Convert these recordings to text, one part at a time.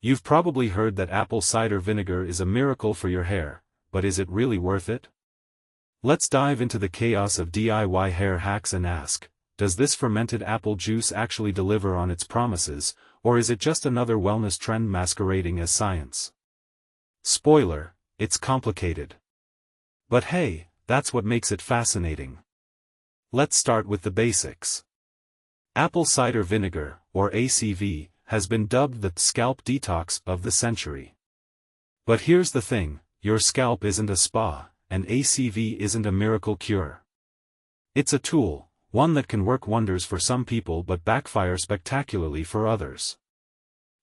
You've probably heard that apple cider vinegar is a miracle for your hair, but is it really worth it? Let's dive into the chaos of DIY hair hacks and ask, does this fermented apple juice actually deliver on its promises, or is it just another wellness trend masquerading as science? Spoiler, it's complicated. But hey, that's what makes it fascinating. Let's start with the basics. Apple cider vinegar, or ACV, has been dubbed the scalp detox of the century. But here's the thing, your scalp isn't a spa, and ACV isn't a miracle cure. It's a tool, one that can work wonders for some people but backfire spectacularly for others.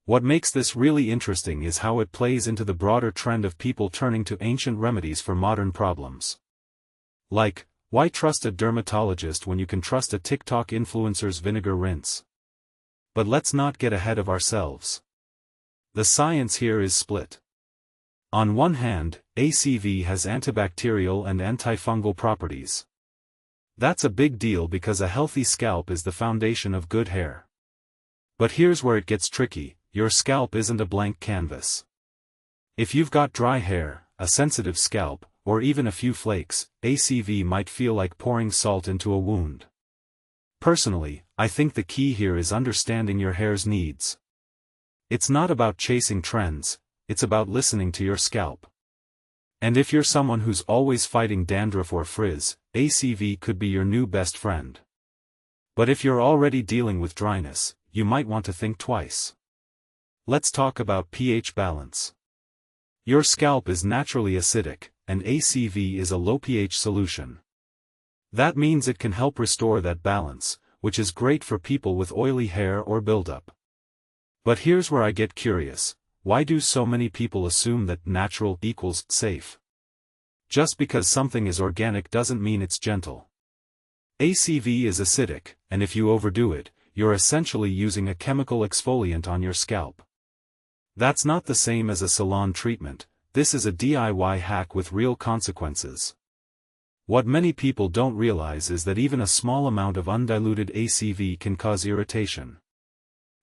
What makes this really interesting is how it plays into the broader trend of people turning to ancient remedies for modern problems. Like, why trust a dermatologist when you can trust a TikTok influencer's vinegar rinse? But let's not get ahead of ourselves. The science here is split. On one hand, ACV has antibacterial and antifungal properties. That's a big deal because a healthy scalp is the foundation of good hair. But here's where it gets tricky, your scalp isn't a blank canvas. If you've got dry hair, a sensitive scalp, or even a few flakes, ACV might feel like pouring salt into a wound. Personally, I think the key here is understanding your hair's needs. It's not about chasing trends, it's about listening to your scalp. And if you're someone who's always fighting dandruff or frizz, ACV could be your new best friend. But if you're already dealing with dryness, you might want to think twice. Let's talk about pH balance. Your scalp is naturally acidic, and ACV is a low pH solution. That means it can help restore that balance, which is great for people with oily hair or buildup. But here's where I get curious, why do so many people assume that natural equals safe? Just because something is organic doesn't mean it's gentle. ACV is acidic, and if you overdo it, you're essentially using a chemical exfoliant on your scalp. That's not the same as a salon treatment, this is a DIY hack with real consequences. What many people don't realize is that even a small amount of undiluted ACV can cause irritation.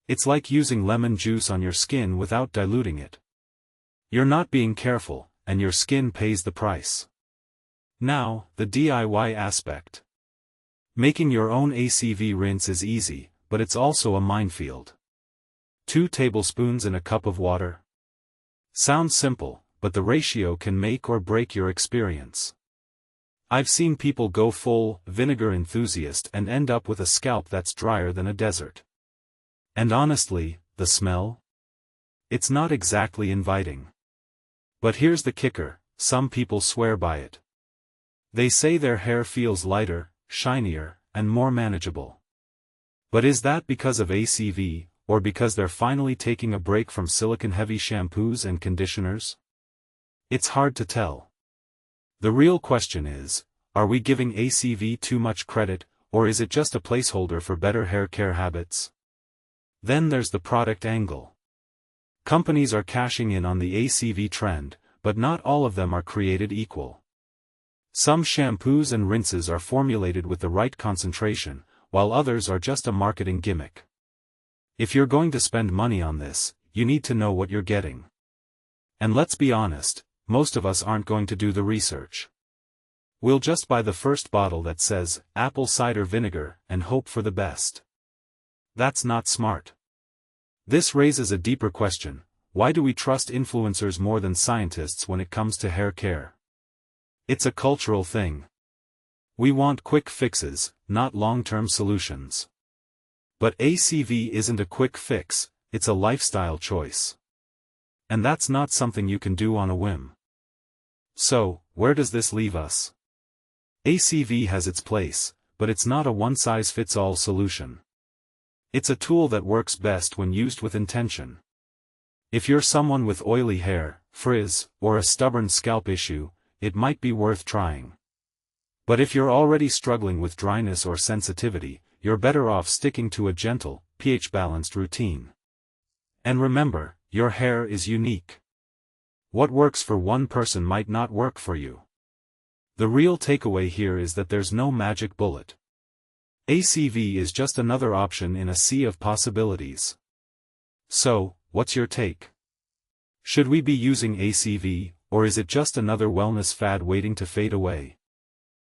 It's like using lemon juice on your skin without diluting it. You're not being careful, and your skin pays the price. Now, the DIY aspect. Making your own ACV rinse is easy, but it's also a minefield. 2 tablespoons in a cup of water. Sounds simple, but the ratio can make or break your experience. I've seen people go full vinegar enthusiast and end up with a scalp that's drier than a desert. And honestly, the smell? It's not exactly inviting. But here's the kicker, some people swear by it. They say their hair feels lighter, shinier, and more manageable. But is that because of ACV, or because they're finally taking a break from silicone-heavy shampoos and conditioners? It's hard to tell. The real question is, are we giving ACV too much credit, or is it just a placeholder for better hair care habits? Then there's the product angle. Companies are cashing in on the ACV trend, but not all of them are created equal. Some shampoos and rinses are formulated with the right concentration, while others are just a marketing gimmick. If you're going to spend money on this, you need to know what you're getting. And let's be honest, most of us aren't going to do the research. We'll just buy the first bottle that says, apple cider vinegar, and hope for the best. That's not smart. This raises a deeper question, why do we trust influencers more than scientists when it comes to hair care? It's a cultural thing. We want quick fixes, not long-term solutions. But ACV isn't a quick fix, it's a lifestyle choice. And that's not something you can do on a whim. So, where does this leave us? ACV has its place, but it's not a one-size-fits-all solution. It's a tool that works best when used with intention. If you're someone with oily hair, frizz, or a stubborn scalp issue, it might be worth trying. But if you're already struggling with dryness or sensitivity, you're better off sticking to a gentle, pH-balanced routine. And remember, your hair is unique. What works for one person might not work for you. The real takeaway here is that there's no magic bullet. ACV is just another option in a sea of possibilities. So, what's your take? Should we be using ACV, or is it just another wellness fad waiting to fade away?